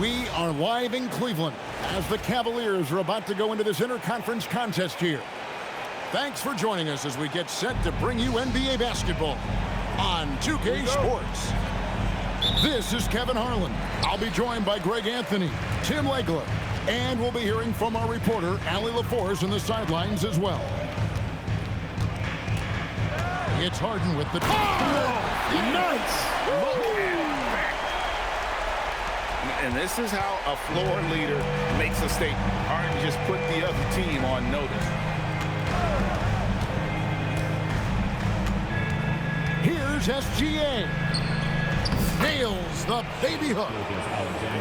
We are live in Cleveland as the Cavaliers are about to go into this interconference contest here. Thanks for joining us as we get set to bring you NBA basketball on 2K Sports. This is Kevin Harlan. I'll be joined by Greg Anthony, Tim Legler, and we'll be hearing from our reporter, Allie LaForce, on the sidelines as well. It's Harden with the... Oh, nice! And this is how a floor leader makes a statement. Harden just put the other team on notice. Here's SGA. Nails the baby hook.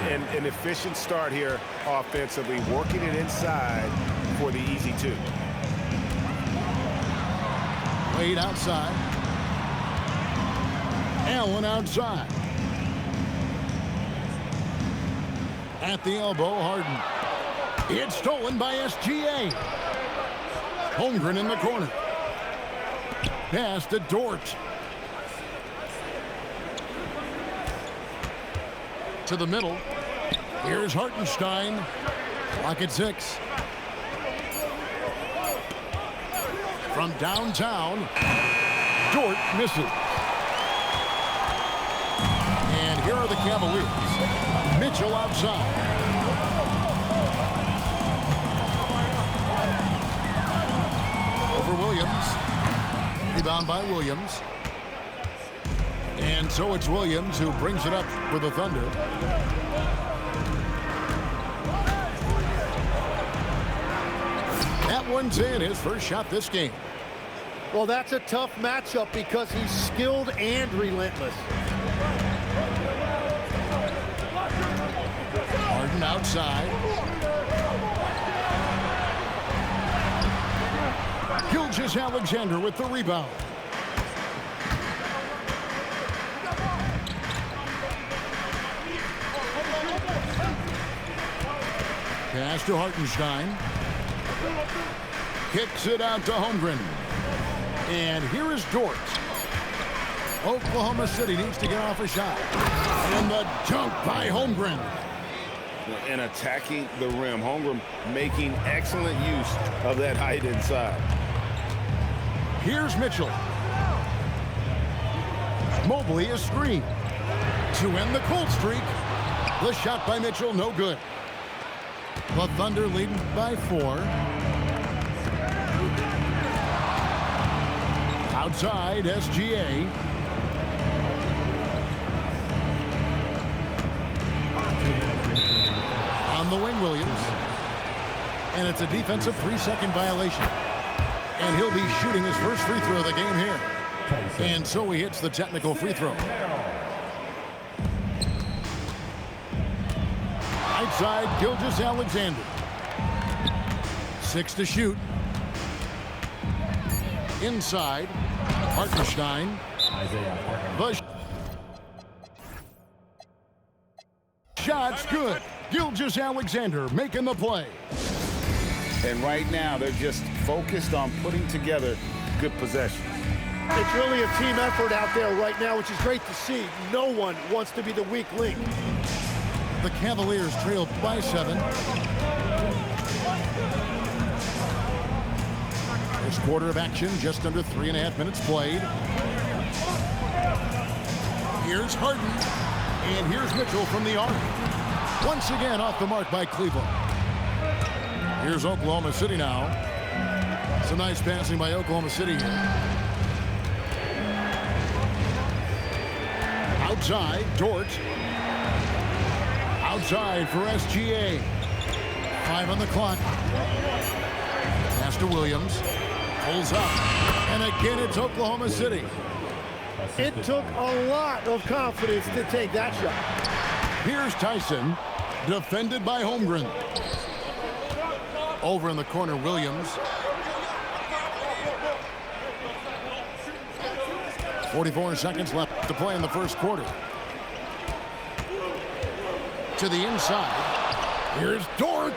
An efficient start here offensively, working it inside for the easy two. Wade outside. Allen outside. At the elbow, Harden. It's stolen by SGA. Holmgren in the corner. Pass to Dort. To the middle. Here's Hartenstein. Clock at 6. From downtown, Dort misses. And here are the Cavaliers. Mitchell outside. Over Williams. Rebound by Williams. And so it's Williams who brings it up for the Thunder. That one's in, his first shot this game. Well, that's a tough matchup because he's skilled and relentless. Harden outside. Gilgeous-Alexander with the rebound. Pass to Hartenstein. Kicks it out to Holmgren. And here is Dort. Oklahoma City needs to get off a shot. And the dunk by Holmgren. And attacking the rim. Holmgren making excellent use of that height inside. Here's Mitchell. Mobley is screened. To end the cold streak. The shot by Mitchell, no good. The Thunder leading by 4. Outside, SGA. On the wing, Williams. And it's a defensive 3-second violation. And he'll be shooting his first free throw of the game here. And so he hits the technical free throw. Outside, Gilgeous-Alexander. 6 to shoot. Inside, Hartenstein. The shot's good. Gilgeous-Alexander making the play. And right now, they're just focused on putting together good possession. It's really a team effort out there right now, which is great to see. No one wants to be the weak link. The Cavaliers trail by 7. First quarter of action, just under 3.5 minutes played. Here's Harden. And here's Mitchell from the arc. Once again off the mark by Cleveland. Here's Oklahoma City now. Some nice passing by Oklahoma City here. Outside, Dort. Outside for SGA. 5 on the clock. Pass to Williams. Pulls up. And again, it's Oklahoma City. It took a lot of confidence to take that shot. Here's Tyson. Defended by Holmgren. Over in the corner, Williams. 44 seconds left to play in the first quarter. To the inside. Here's Dort.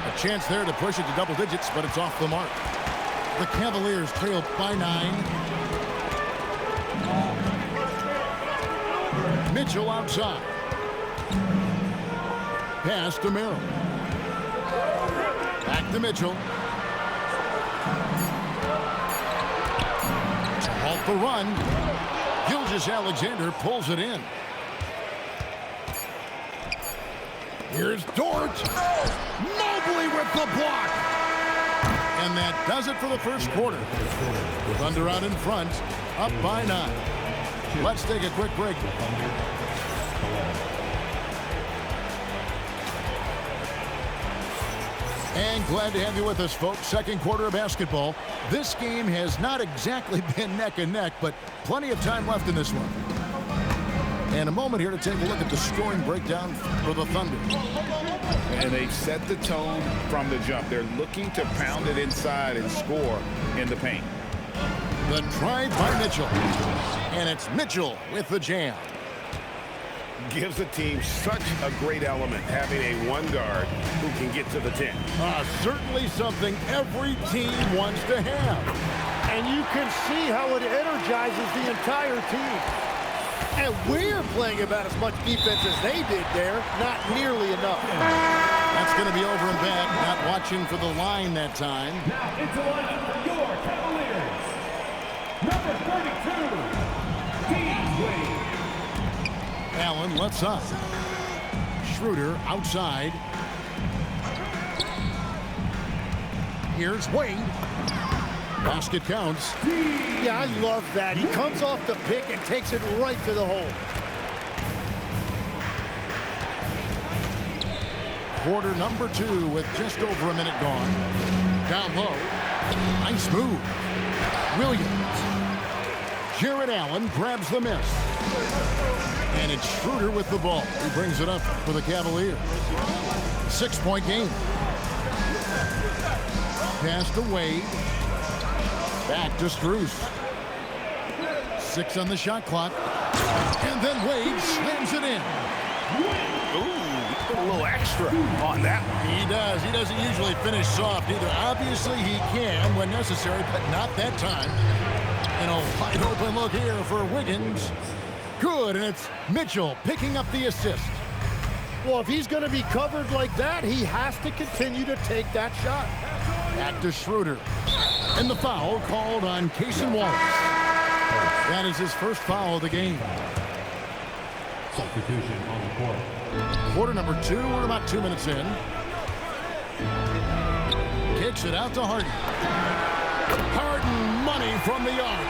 A chance there to push it to double digits, but it's off the mark. The Cavaliers trail by 9. Mitchell outside. Pass to Merrill. Back to Mitchell. To halt the run. Gilgeous-Alexander pulls it in. Here's Dort. Mobley with the block. And that does it for the first quarter. Thunder out in front, up by 9. Let's take a quick break. And glad to have you with us, folks. Second quarter of basketball. This game has not exactly been neck and neck, but plenty of time left in this one. And a moment here to take a look at the scoring breakdown for the Thunder. And they've set the tone from the jump. They're looking to pound it inside and score in the paint. The drive by Mitchell. And it's Mitchell with the jam. Gives the team such a great element, having a one guard who can get to the 10. Certainly something every team wants to have. And you can see how it energizes the entire team. And we're playing about as much defense as they did there. Not nearly enough. That's going to be over and back. Not watching for the line that time. Now into the lineup for your Cavaliers. Number 32, Dean Wade. Allen left side. Schroeder outside. Here's Wade. Basket counts. Yeah, I love that. He comes off the pick and takes it right to the hole. Quarter number 2 with just over a minute gone. Down low. Nice move. Williams. Jarrett Allen grabs the miss. And it's Schroeder with the ball. He brings it up for the Cavaliers. 6-point game. Pass to Wade. Back to Strus. 6 on the shot clock. And then Wade slams it in. Ooh, put a little extra on that one. He does. He doesn't usually finish soft either. Obviously, he can when necessary, but not that time. And a wide open look here for Wiggins. Good, and it's Mitchell picking up the assist. Well, if he's going to be covered like that, he has to continue to take that shot. Back to Schroeder. And the foul called on Cason Wallace. That is his first foul of the game. Substitution on the court. Quarter number 2, we're about 2 minutes in. Kicks it out to Harden. Harden, money from the arc.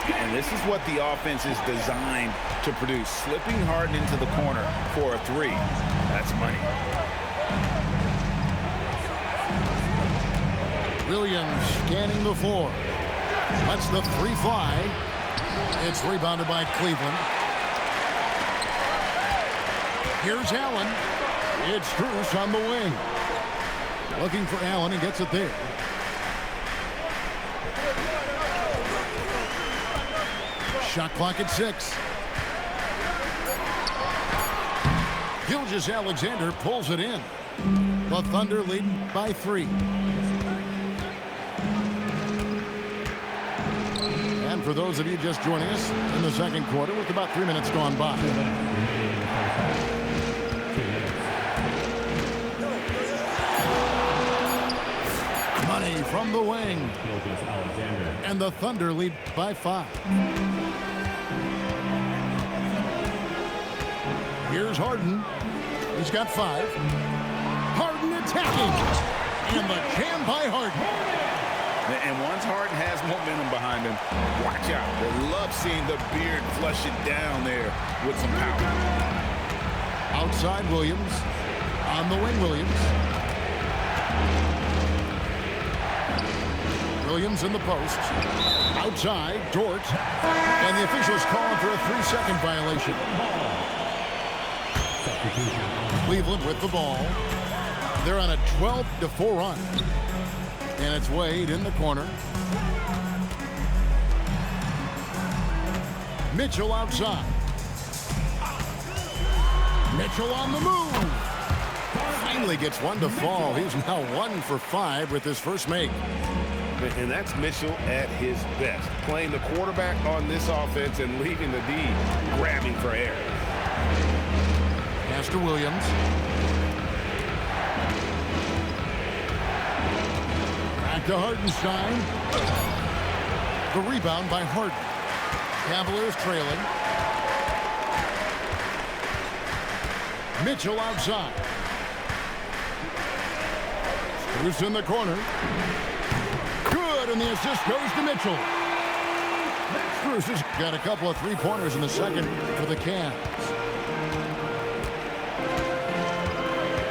And this is what the offense is designed to produce. Slipping Harden into the corner for a 3. That's money. Williams scanning the floor. Lets the 3 fly. It's rebounded by Cleveland. Here's Allen. It's Strus on the wing. Looking for Allen. He gets it there. Shot clock at 6. Gilgeous-Alexander pulls it in. The Thunder lead by 3. And for those of you just joining us in the second quarter with about 3 minutes gone by. Money from the wing. And the Thunder lead by 5. Here's Harden. He's got 5. Harden attacking. And the jam by Harden. And once Harden has momentum behind him, watch out. They love seeing the beard flush it down there with some power. Outside Williams. On the wing, Williams. Williams in the post. Outside, Dort. And the officials calling for a 3-second violation. Cleveland with the ball. They're on a 12-4 run. And it's Wade in the corner. Mitchell outside. Mitchell on the move. Finally gets one to fall. He's now 1 for 5 with his first make. And that's Mitchell at his best, playing the quarterback on this offense and leaving the D grabbing for air. Pass to Williams. Back to Hartenstein. The rebound by Harden. Cavaliers trailing. Mitchell outside. Bruce in the corner. Good, and the assist goes to Mitchell. Bruce has got a couple of three-pointers in the second for the Cavs.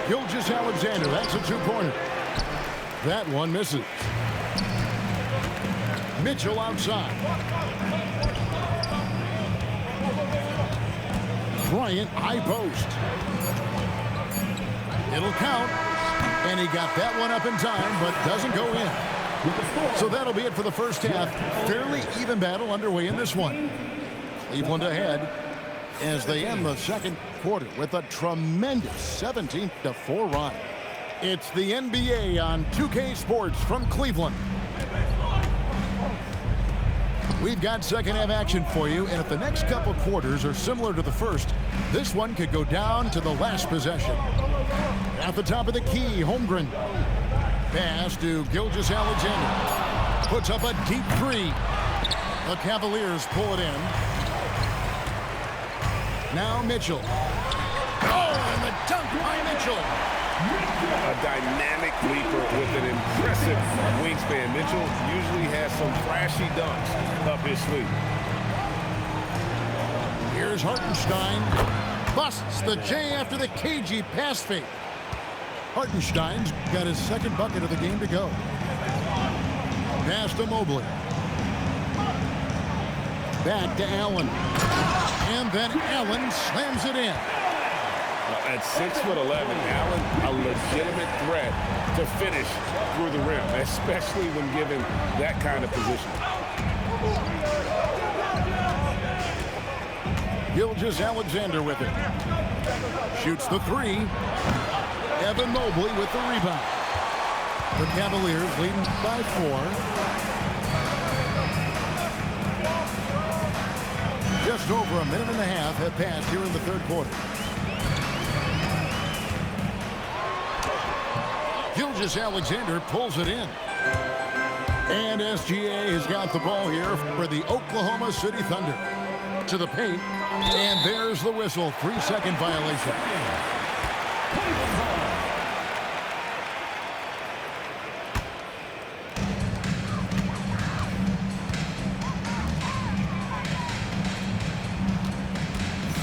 Gilgeous-Alexander, that's a two-pointer. That one misses. Mitchell outside. Bryant, high post. It'll count. And he got that one up in time, but doesn't go in. So that'll be it for the first half. Fairly even battle underway in this one. Cleveland ahead as they end the second quarter with a tremendous 17-4 run. It's the NBA on 2K Sports from Cleveland. We've got second half action for you, and if the next couple quarters are similar to the first, this one could go down to the last possession. At the top of the key, Holmgren. Pass to Gilgeous-Alexander. Puts up a deep three. The Cavaliers pull it in. Now Mitchell. Oh, and the dunk by Mitchell. A dynamic leaper with an impressive wingspan. Mitchell usually has some flashy dunks up his sleeve. Here's Hartenstein. Busts the J after the cagey pass fake. Hartenstein's got his second bucket of the game to go. Pass to Mobley. Back to Allen. And then Allen slams it in. At 6'11", Allen, a legitimate threat to finish through the rim, especially when given that kind of position. Gilgeous-Alexander with it. Shoots the three. Evan Mobley with the rebound. The Cavaliers leading by 4. Just over a minute and a half have passed here in the third quarter. Gilgeous-Alexander pulls it in. And SGA has got the ball here for the Oklahoma City Thunder. To the paint. And there's the whistle. 3-second violation.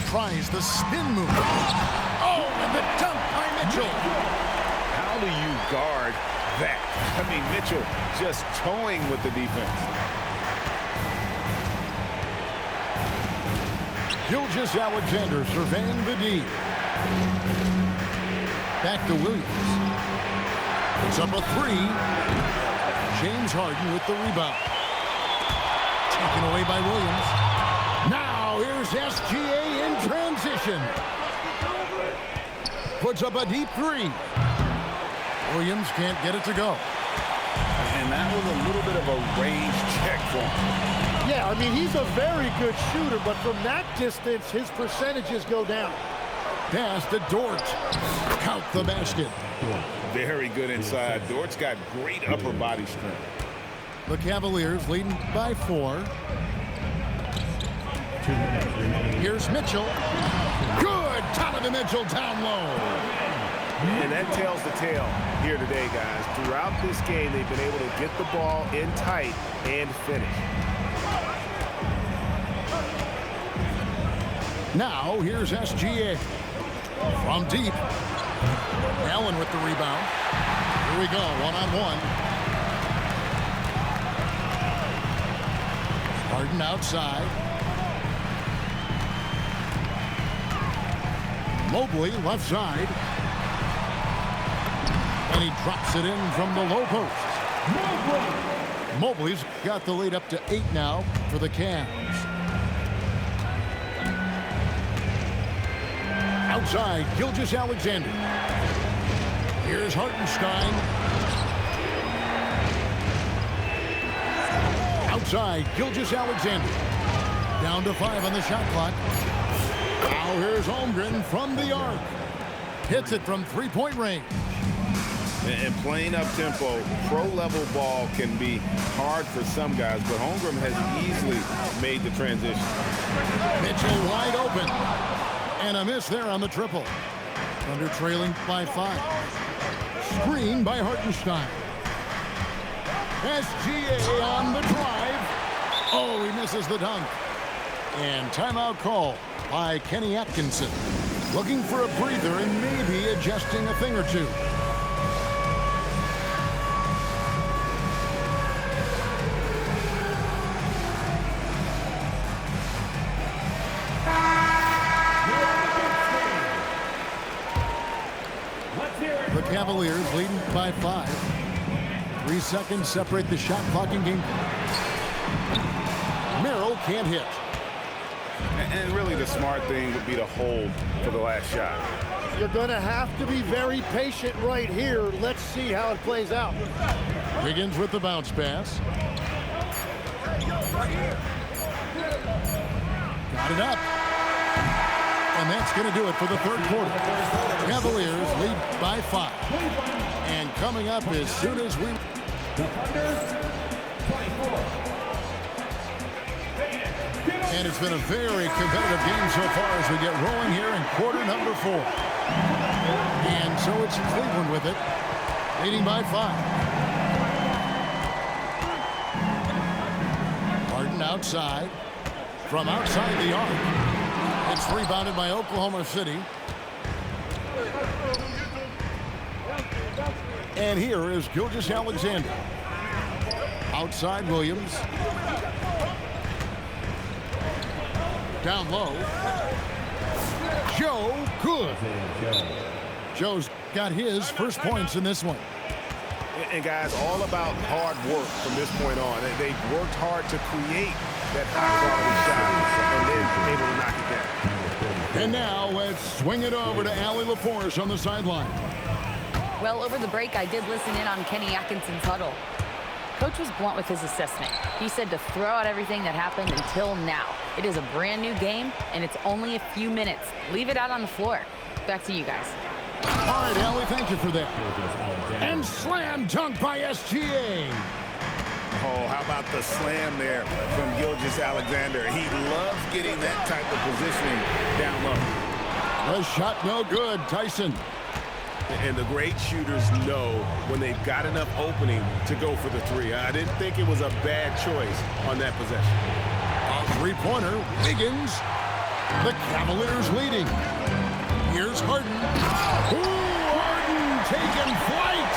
Tries the spin move. Oh, and the dunk by Mitchell. How do you guard that? I mean, Mitchell just toying with the defense. Gilgeous-Alexander surveying the D. Back to Williams. Puts up a three. James Harden with the rebound. Taken away by Williams. Now here's SGA in transition. Puts up a deep three. Williams can't get it to go. And that was a little bit of a range check for him. Yeah, I mean, he's a very good shooter, but from that distance, his percentages go down. Pass to Dort. Count the basket. Very good inside. Dort's got great upper body strength. The Cavaliers leading by 4. Here's Mitchell. Good! Donovan Mitchell down low. And that tells the tale here today, guys. Throughout this game, they've been able to get the ball in tight and finish. Now, here's SGA. From deep. Allen with the rebound. Here we go, one-on-one. Harden outside. Mobley left side. And he drops it in from the low post. Mobley's got the lead up to 8 now for the Cavs. Outside, Gilgeous-Alexander. Here's Hartenstein. outside, Gilgeous-Alexander. Down to 5 on the shot clock. Now here's Holmgren from the arc. Hits it from three-point range. And playing up-tempo, pro-level ball can be hard for some guys, but Holmgren has easily made the transition. Mitchell wide open. And a miss there on the triple. Thunder trailing by 5. Screen by Hartenstein. SGA on the drive. Oh, he misses the dunk. And timeout call by Kenny Atkinson. Looking for a breather and maybe adjusting a thing or two. The Cavaliers leading by 5. 3 seconds separate the shot clock and game. Merrill can't hit. And really the smart thing would be to hold for the last shot. You're going to have to be very patient right here. Let's see how it plays out. Higgins with the bounce pass. Got it up. And that's going to do it for the third quarter. Cavaliers lead by 5. And coming up as soon as we... And it's been a very competitive game so far as we get rolling here in quarter number 4. And so it's Cleveland with it, leading by 5. Harden outside, from outside the arc. It's rebounded by Oklahoma City. And here is Gilgeous-Alexander. Outside Williams. Down low. Joe good. Joe's got his first points in this one. And guys, all about hard work from this point on. They've worked hard to create that high-quality shot, and they're able to knock it down. And now let's swing it over to Allie LaForce on the sideline. Well, over the break, I did listen in on Kenny Atkinson's huddle. Coach was blunt with his assessment. He said to throw out everything that happened until now. It is a brand new game, and it's only a few minutes. Leave it out on the floor. Back to you guys. All right, Allie, thank you for that. And slam dunk by SGA. Oh, how about the slam there from Gilgeous-Alexander? He loves getting that type of positioning down low. The shot no good, Tyson. And the great shooters know when they've got enough opening to go for the 3. I didn't think it was a bad choice on that possession. A three-pointer, Higgins. The Cavaliers leading. Here's Harden. Ooh, Harden taking flight.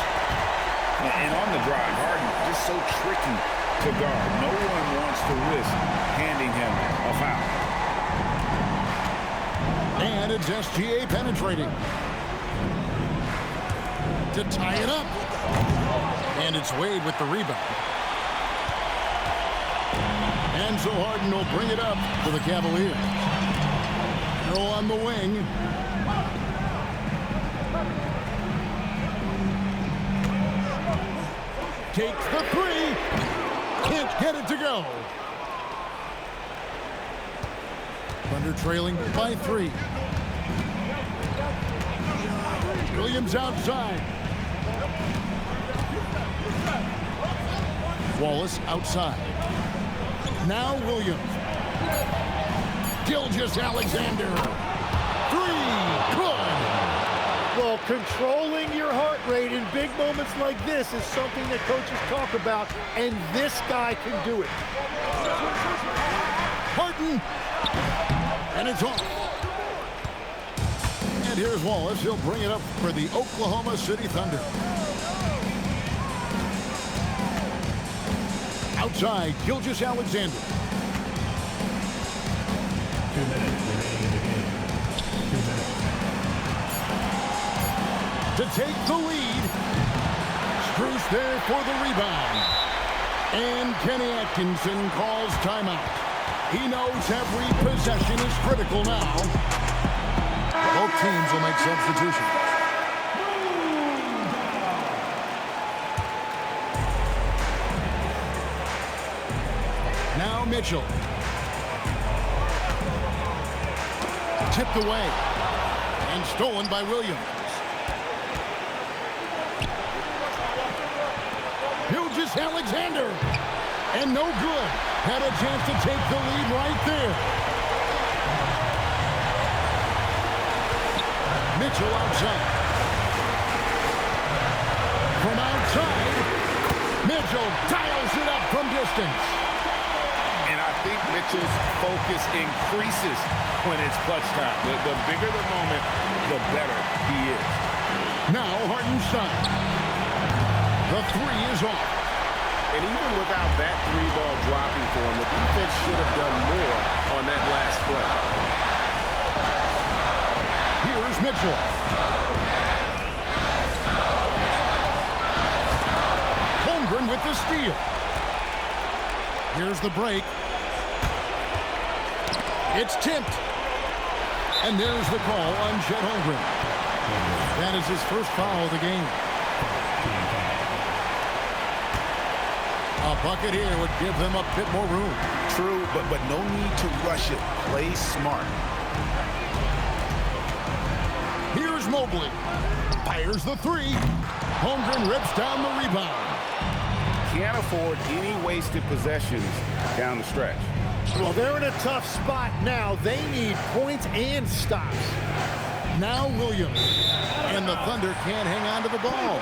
And on the drive, Harden just so tricky to guard. No one wants to risk handing him a foul. And it's SGA penetrating. To tie it up. And it's Wade with the rebound. And so Harden will bring it up for the Cavaliers. Merrill on the wing. Takes the 3. Can't get it to go. Thunder trailing by 3. Williams outside. Wallace outside. Now Williams. Gilgeous-Alexander. 3. Good. Well, controlling your heart rate in big moments like this is something that coaches talk about, and this guy can do it. Harden. And it's off. And here's Wallace. He'll bring it up for the Oklahoma City Thunder. Outside, Gilgeous-Alexander. 2 minutes remaining in the game. 2 minutes. To take the lead. Strus there for the rebound. And Kenny Atkinson calls timeout. He knows every possession is critical now. Both teams will make substitutions. Mitchell. Tipped away. And stolen by Williams. Gilgeous-Alexander. And no good. Had a chance to take the lead right there. Mitchell outside. From outside, Mitchell dials it up from distance. And I think Mitchell's focus increases when it's clutch time. The bigger the moment, the better he is. Now Hartenstein. The three is off. And even without that three ball dropping for him, the defense should have done more on that last play. Here's Mitchell. Holmgren with the steal. Here's the break. It's tipped. And there's the call on Chet Holmgren. That is his first foul of the game. A bucket here would give them a bit more room. True, but no need to rush it. Play smart. Here's Mobley. Fires the three. Holmgren rips down the rebound. Can't afford any wasted possessions down the stretch. Well, they're in a tough spot now. They need points and stops. Now Williams. And the Thunder can't hang on to the ball.